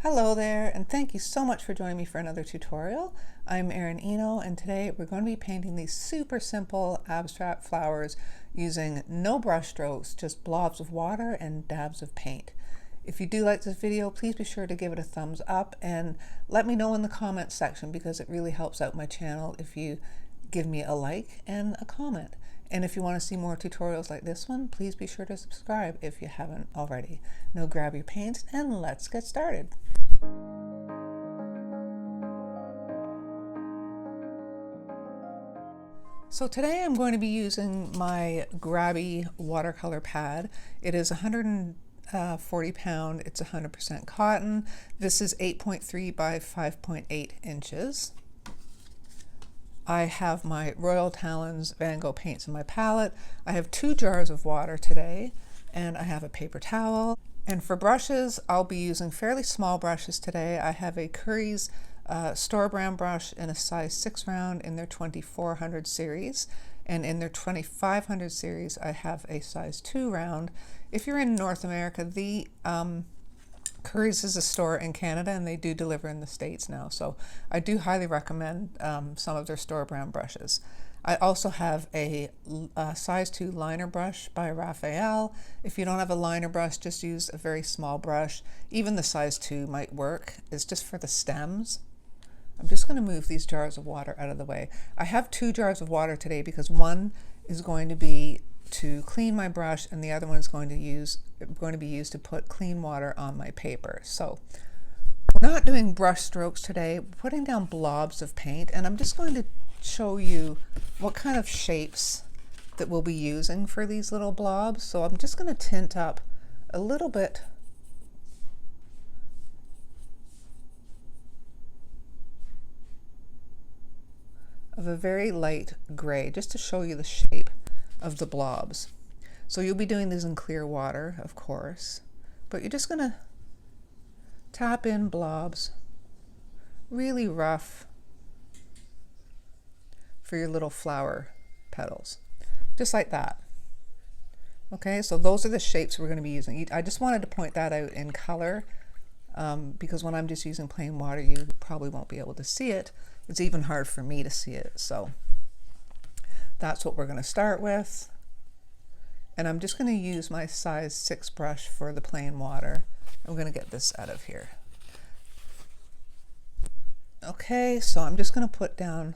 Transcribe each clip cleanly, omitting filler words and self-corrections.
Hello there, and thank you so much for joining me for another tutorial. I'm Erin Eno, and today we're going to be painting these super simple abstract flowers using no brush strokes, just blobs of water and dabs of paint. If you do like this video, please be sure to give it a thumbs up and let me know in the comments section, because it really helps out my channel if you give me a like and a comment. And if you want to see more tutorials like this one, please be sure to subscribe if you haven't already. Now grab your paints and let's get started. So today I'm going to be using my grabby watercolor pad. It is 140 pound, it's 100% cotton. This is 8.3 by 5.8 inches. I have my Royal Talons Van Gogh paints in my palette. I have 2 jars of water today, and I have a paper towel. And for brushes, I'll be using fairly small brushes today. I have a Curry's store brand brush in a size 6 round in their 2400 series, and in their 2500 series I have a size 2 round. If you're in North America, the Curry's is a store in Canada, and they do deliver in the States now, so I do highly recommend some of their store brand brushes. I also have a size 2 liner brush by Raphael. If you don't have a liner brush, just use a very small brush. Even the size 2 might work. It's just for the stems. I'm just going to move these jars of water out of the way. I have 2 jars of water today because one is going to be to clean my brush, and the other one is going to be used to put clean water on my paper. So we're not doing brush strokes today. We're putting down blobs of paint, and I'm just going to show you what kind of shapes that we'll be using for these little blobs. So I'm just going to tint up a little bit of a very light gray, just to show you the shape of the blobs. So you'll be doing these in clear water, of course, but you're just going to tap in blobs, really rough, for your little flower petals, just like that. Okay, so those are the shapes we're going to be using. I just wanted to point that out in color, because when I'm just using plain water, you probably won't be able to see it. It's even hard for me to see it. So that's what we're going to start with. And I'm just going to use my size 6 brush for the plain water. I'm going to get this out of here. Okay, so I'm just going to put down,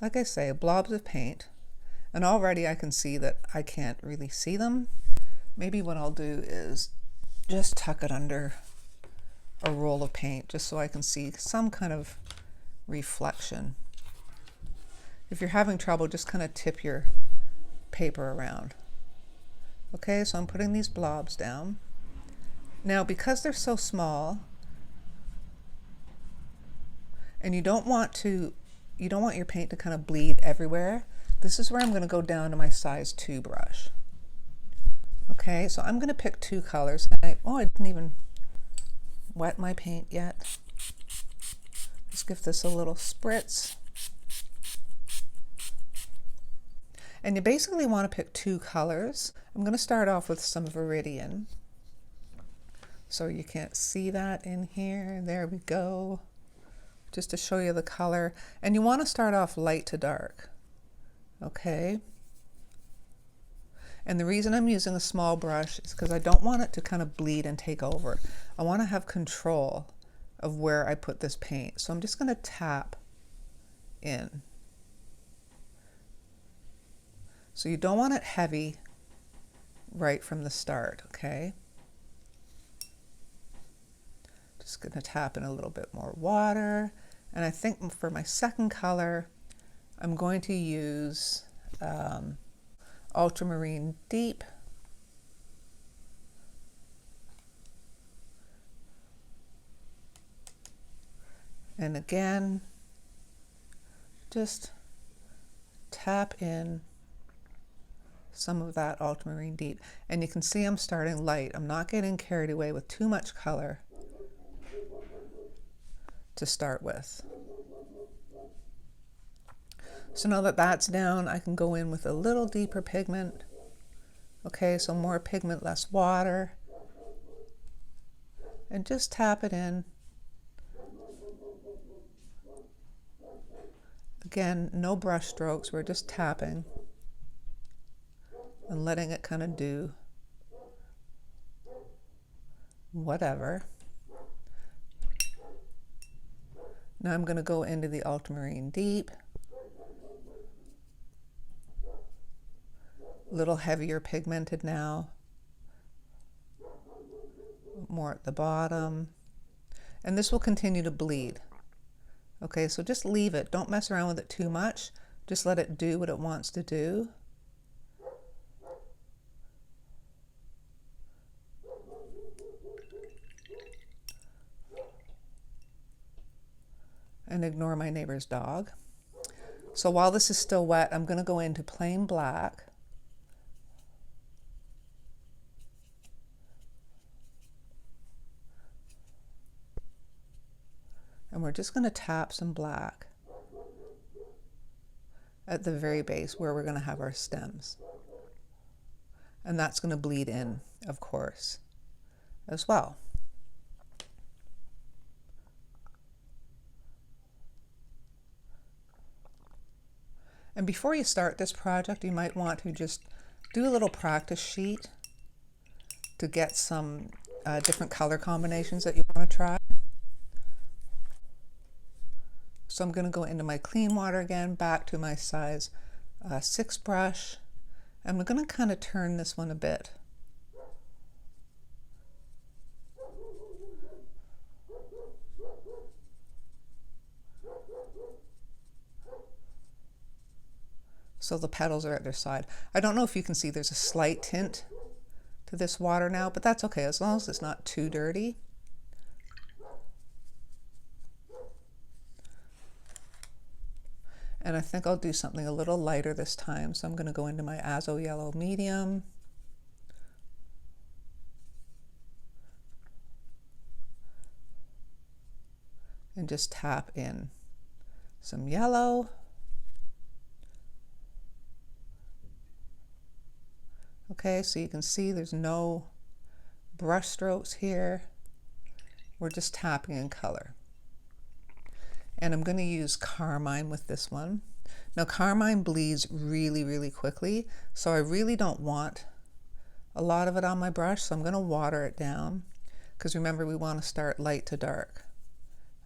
like I say, blobs of paint. And already I can see that I can't really see them. Maybe what I'll do is just tuck it under a roll of paint, just so I can see some kind of reflection. If you're having trouble, just kind of tip your paper around. Okay, so I'm putting these blobs down. Now, because they're so small, and you don't want your paint to kind of bleed everywhere, this is where I'm going to go down to my size 2 brush. Okay, so I'm going to pick 2 colors. And I didn't even wet my paint yet. Just give this a little spritz. And you basically want to pick 2 colors. I'm going to start off with some Viridian. So you can't see that in here. There we go. Just to show you the color. And you want to start off light to dark. Okay. And the reason I'm using a small brush is because I don't want it to kind of bleed and take over. I want to have control of where I put this paint. So I'm just going to tap in. So you don't want it heavy right from the start, okay? Just going to tap in a little bit more water. And I think for my second color, I'm going to use Ultramarine Deep. And again, just tap in some of that Ultramarine Deep. And you can see I'm starting light. I'm not getting carried away with too much color to start with. So now that that's down, I can go in with a little deeper pigment. Okay, so more pigment, less water. And just tap it in Again, no brush strokes, we're just tapping and letting it kind of do whatever. Now I'm going to go into the ultramarine deep, a little heavier pigmented now, more at the bottom, and this will continue to bleed. Okay, so just leave it, don't mess around with it too much, just let it do what it wants to do. And ignore my neighbor's dog. So while this is still wet, I'm going to go into plain black. And we're just going to tap some black at the very base where we're going to have our stems. And that's going to bleed in, of course, as well. And before you start this project, you might want to just do a little practice sheet to get some different color combinations that you want to try. So I'm going to go into my clean water again, back to my size 6 brush. I'm going to kind of turn this one a bit. So the petals are at their side. I don't know if you can see there's a slight tint to this water now, but that's okay as long as it's not too dirty. And I think I'll do something a little lighter this time. So I'm going to go into my Azo Yellow Medium. And just tap in some yellow. Okay, so you can see there's no brush strokes here. We're just tapping in color. And I'm going to use carmine with this one. Now carmine bleeds really, really quickly, so I really don't want a lot of it on my brush, so I'm going to water it down, because remember we want to start light to dark.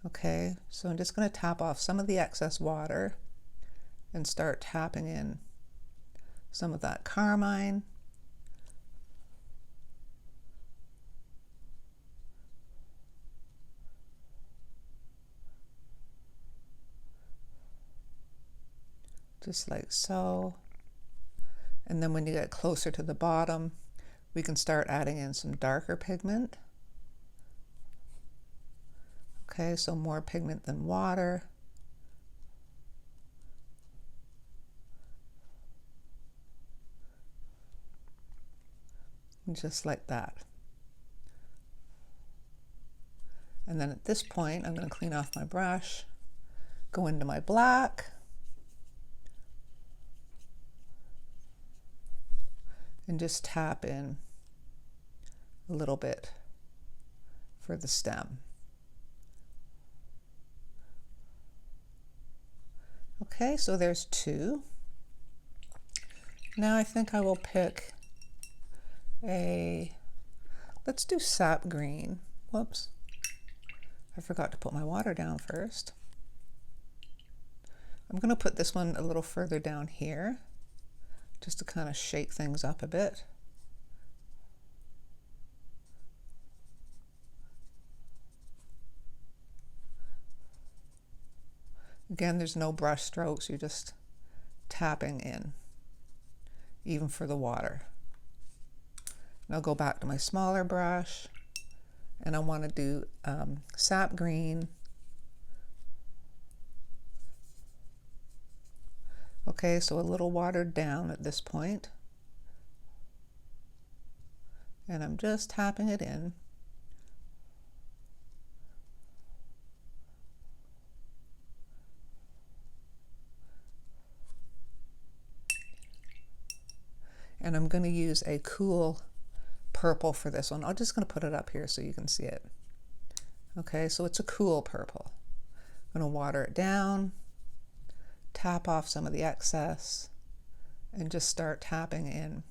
Okay, so I'm just going to tap off some of the excess water and start tapping in some of that carmine. Just like so. And then when you get closer to the bottom, we can start adding in some darker pigment. Okay, so more pigment than water. And just like that. And then at this point, I'm going to clean off my brush, go into my black, and just tap in a little bit for the stem. Okay, so there's 2. Now I think I will pick let's do sap green. Whoops, I forgot to put my water down first. I'm going to put this one a little further down here, just to kind of shake things up a bit. Again, there's no brush strokes, you're just tapping in, even for the water. And I'll go back to my smaller brush, and I want to do sap green. Okay, so a little watered down at this point. And I'm just tapping it in. And I'm going to use a cool purple for this one. I'm just going to put it up here so you can see it. Okay, so it's a cool purple. I'm going to water it down, tap off some of the excess and just start tapping in.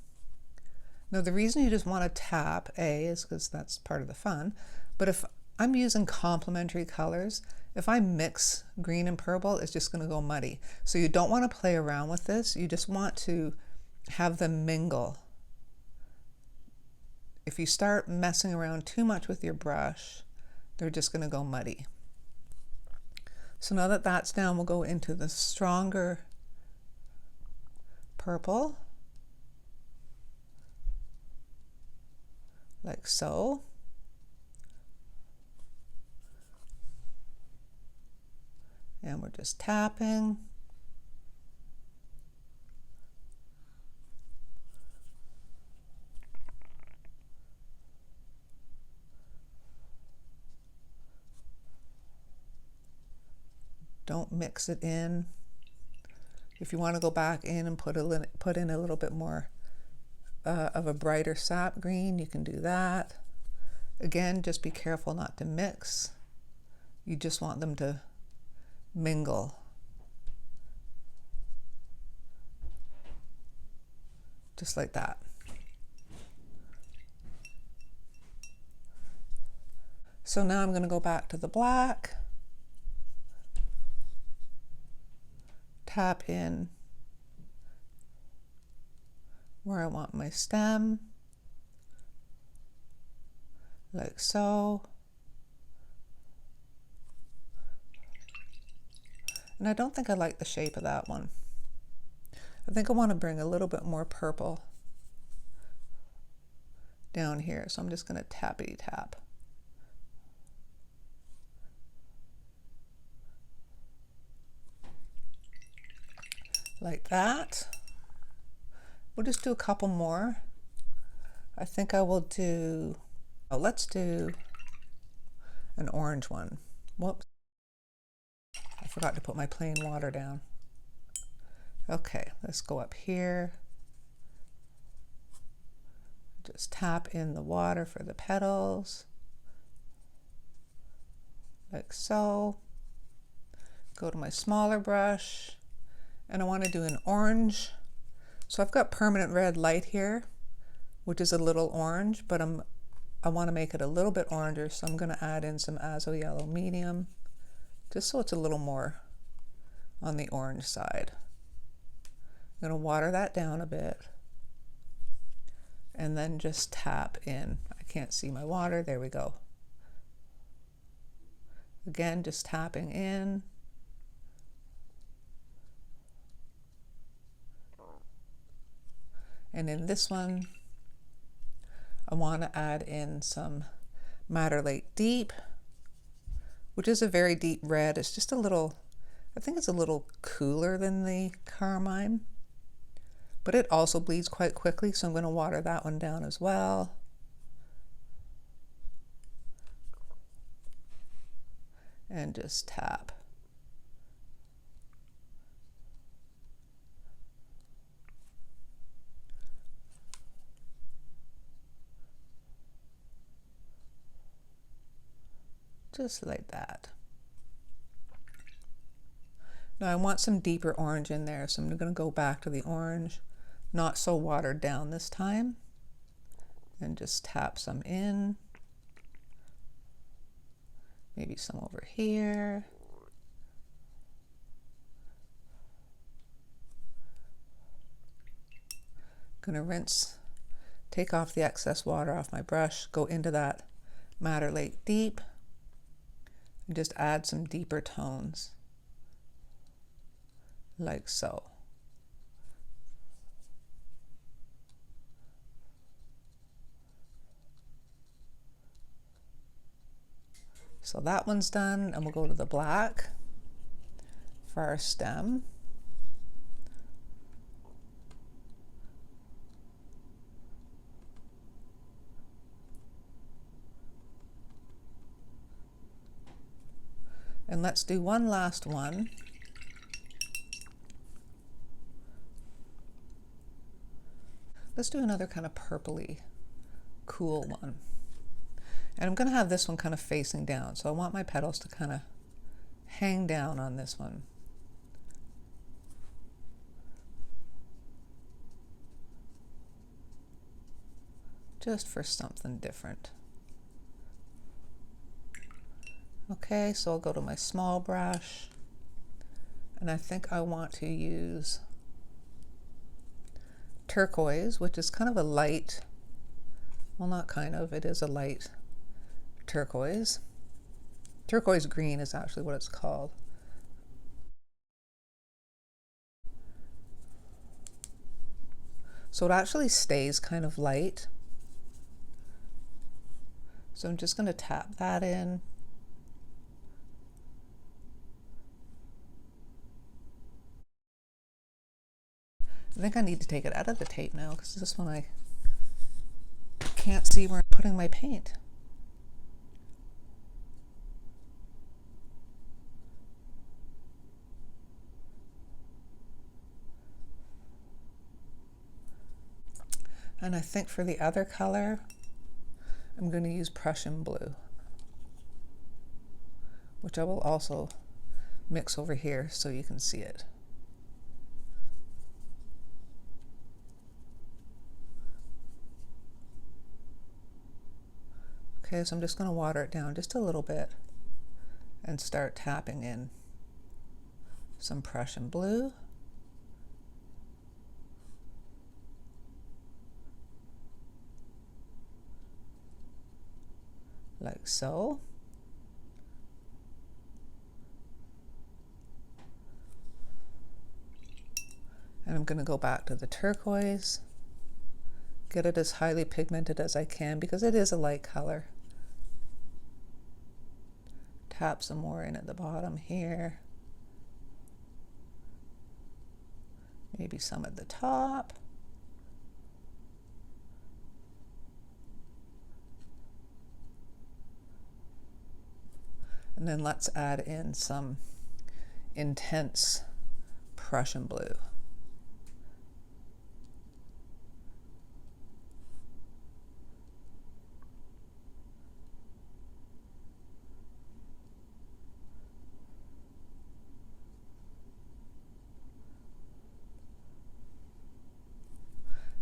Now the reason you just want to tap, is because that's part of the fun, but if I'm using complementary colors, if I mix green and purple, it's just going to go muddy. So you don't want to play around with this, you just want to have them mingle. If you start messing around too much with your brush, they're just going to go muddy. So now that that's down, we'll go into the stronger purple, like so. And we're just tapping. Don't mix it in. If you want to go back in and put in a little bit more of a brighter sap green, you can do that. Again, just be careful not to mix. You just want them to mingle. Just like that. So now I'm going to go back to the black. Tap in where I want my stem, like so. And I don't think I like the shape of that one. I think I want to bring a little bit more purple down here. So I'm just going to tappity tap. Like that. We'll just do a couple more. I think I will do, let's do an orange one. Whoops. I forgot to put my plain water down. Okay, let's go up here. Just tap in the water for the petals. Like so. Go to my smaller brush. And I want to do an orange. So I've got permanent red light here, which is a little orange, but I want to make it a little bit oranger, so I'm going to add in some azo yellow medium, just so it's a little more on the orange side. I'm going to water that down a bit, and then just tap in. I can't see my water, there we go. Again, just tapping in. And in this one, I want to add in some Madder Lake Deep, which is a very deep red. It's just a little, I think it's a little cooler than the Carmine, but it also bleeds quite quickly, so I'm going to water that one down as well. And just tap. Just like that. Now I want some deeper orange in there, so I'm going to go back to the orange, not so watered down this time, and just tap some in. Maybe some over here. Gonna rinse, take off the excess water off my brush, go into that Madder Lake Deep, and just add some deeper tones, like so. So that one's done, and we'll go to the black for our stem. And let's do one last one. Let's do another kind of purpley, cool one. And I'm going to have this one kind of facing down. So I want my petals to kind of hang down on this one. just for something different. Okay, so I'll go to my small brush, and I think I want to use turquoise, which is kind of a light, well, not kind of, it is a light turquoise. Turquoise green is actually what it's called. So it actually stays kind of light. So I'm just going to tap that in. I think I need to take it out of the tape now because this one I can't see where I'm putting my paint. And I think for the other color, I'm going to use Prussian blue, which I will also mix over here so you can see it. Okay, so I'm just going to water it down just a little bit and start tapping in some Prussian blue. Like so. And I'm going to go back to the turquoise, get it as highly pigmented as I can because it is a light color. Tap some more in at the bottom here. Maybe some at the top. And then let's add in some intense Prussian blue.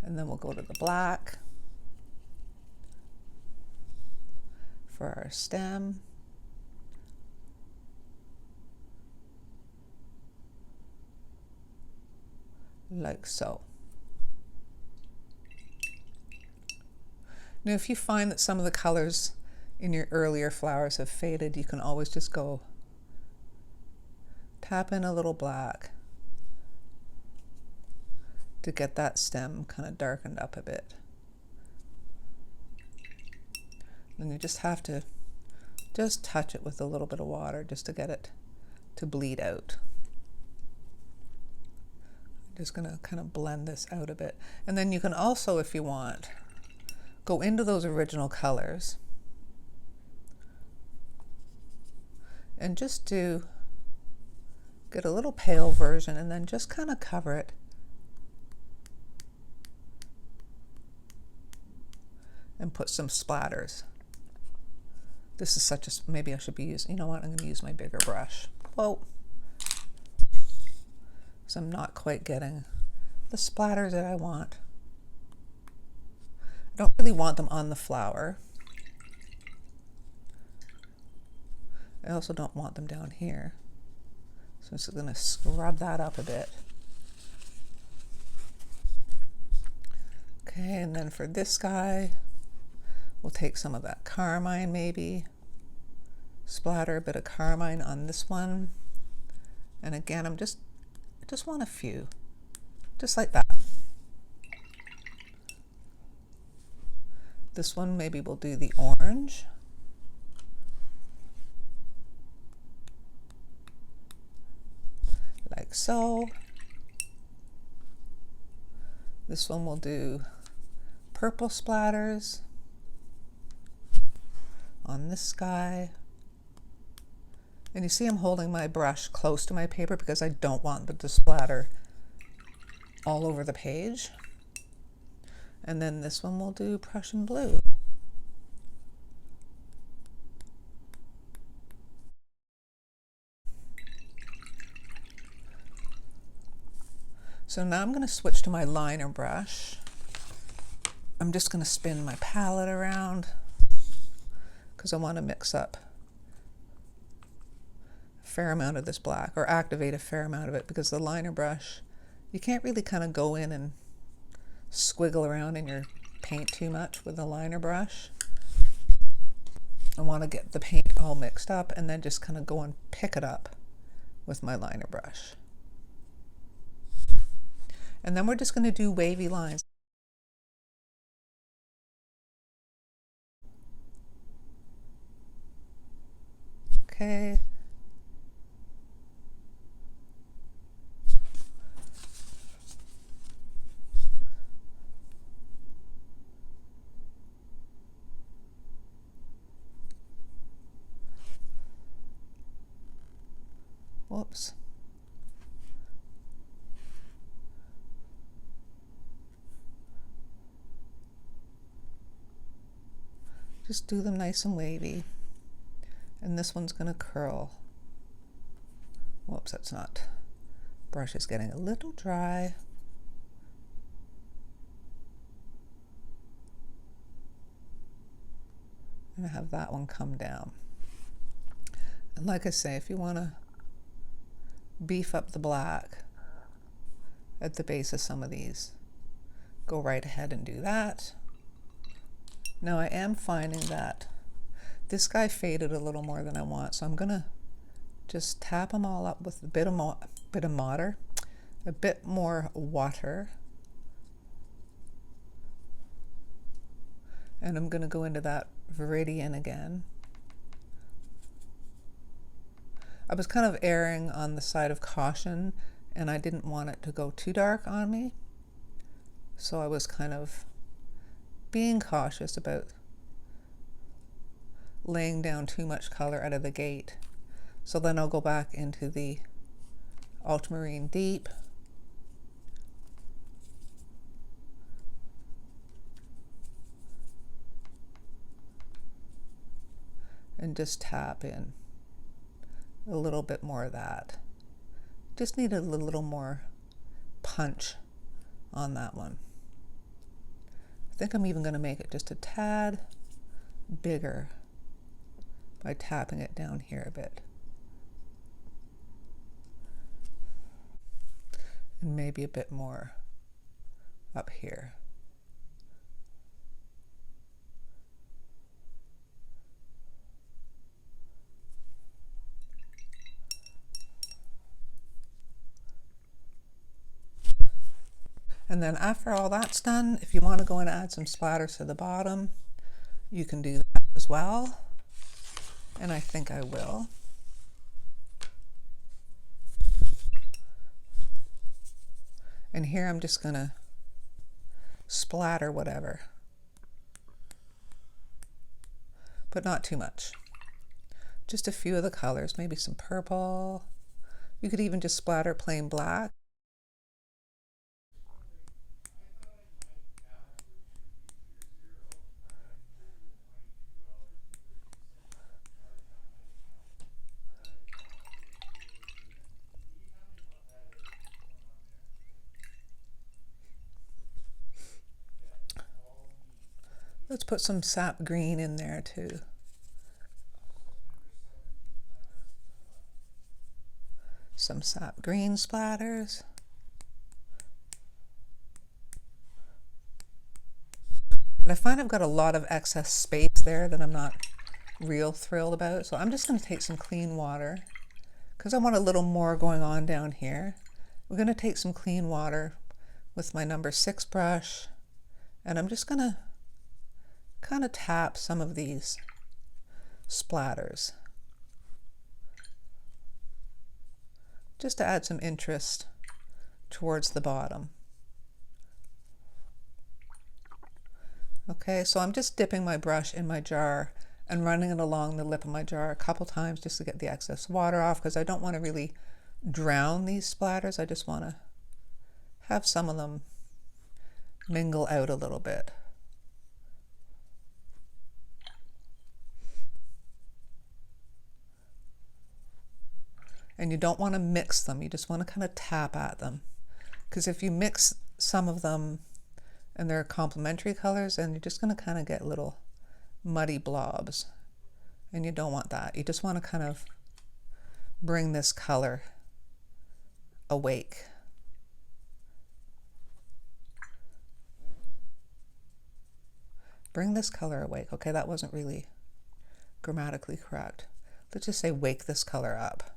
And then we'll go to the black for our stem. Like so. Now if you find that some of the colors in your earlier flowers have faded, you can always just go tap in a little black to get that stem kind of darkened up a bit. And you just have to just touch it with a little bit of water just to get it to bleed out. Just going to kind of blend this out a bit. And then you can also, if you want, go into those original colors and just get a little pale version and then just kind of cover it. And put some splatters. This is such a, maybe I should be using, you know what, I'm going to use my bigger brush. Whoa. So I'm not quite getting the splatters that I want. I don't really want them on the flower. I also don't want them down here. So I'm just going to scrub that up a bit. Okay, and then for this guy, we'll take some of that carmine maybe, splatter a bit of carmine on this one. And again, I just want a few, just like that. This one maybe we'll do the orange. Like so. This one we'll do purple splatters on this guy. And you see I'm holding my brush close to my paper because I don't want it to splatter all over the page. And then this one we'll do Prussian blue. So now I'm going to switch to my liner brush. I'm just going to spin my palette around because I want to mix up a fair amount of this black, or activate a fair amount of it, because the liner brush, you can't really kind of go in and squiggle around in your paint too much with the liner brush. I want to get the paint all mixed up and then just kind of go and pick it up with my liner brush. And then we're just going to do wavy lines. Okay. Whoops. Just do them nice and wavy. And this one's going to curl. Whoops, that's not. Brush is getting a little dry. I'm going to have that one come down. And like I say, if you want to beef up the black at the base of some of these, go right ahead and do that. Now I am finding that this guy faded a little more than I want, so I'm gonna just tap them all up with a bit of more water, and I'm gonna go into that Viridian again. I was kind of erring on the side of caution, and I didn't want it to go too dark on me, so I was kind of being cautious about laying down too much color out of the gate. So then I'll go back into the ultramarine deep, and just tap in a little bit more of that. Just need a little more punch on that one. I think I'm even going to make it just a tad bigger by tapping it down here a bit. And maybe a bit more up here. And then after all that's done, if you want to go and add some splatters to the bottom, you can do that as well. And I think I will. And here I'm just going to splatter whatever, but not too much. Just a few of the colors, maybe some purple. You could even just splatter plain black. Let's put some sap green in there too. Some sap green splatters. And I find I've got a lot of excess space there that I'm not real thrilled about. So I'm just going to take some clean water because I want a little more going on down here. We're going to take some clean water with my number 6 brush, and I'm just going to kind of tap some of these splatters just to add some interest towards the bottom. Okay, so I'm just dipping my brush in my jar and running it along the lip of my jar a couple times just to get the excess water off, because I don't want to really drown these splatters. I just want to have some of them mingle out a little bit. And you don't want to mix them, you just want to kind of tap at them. Because if you mix some of them and they're complementary colors, and you're just going to kind of get little muddy blobs, and you don't want that. You just want to kind of bring this color awake. Bring this color awake. Okay, that wasn't really grammatically correct. Let's just say wake this color up.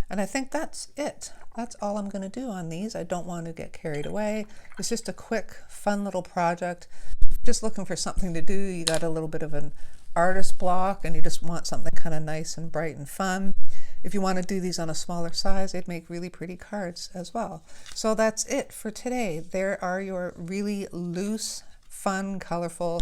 And I think that's it. That's all I'm going to do on these. I don't want to get carried away. It's just a quick, fun little project. Just looking for something to do. You got a little bit of an artist block and you just want something kind of nice and bright and fun. If you want to do these on a smaller size, they'd make really pretty cards as well. So that's it for today. There are your really loose, fun, colorful,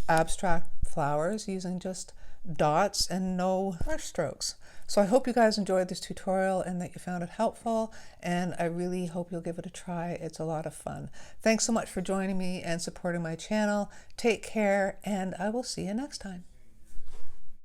abstract flowers using just dots and no brush strokes. So I hope you guys enjoyed this tutorial and that you found it helpful, and I really hope you'll give it a try. It's a lot of fun. Thanks so much for joining me and supporting my channel. Take care, and I will see you next time.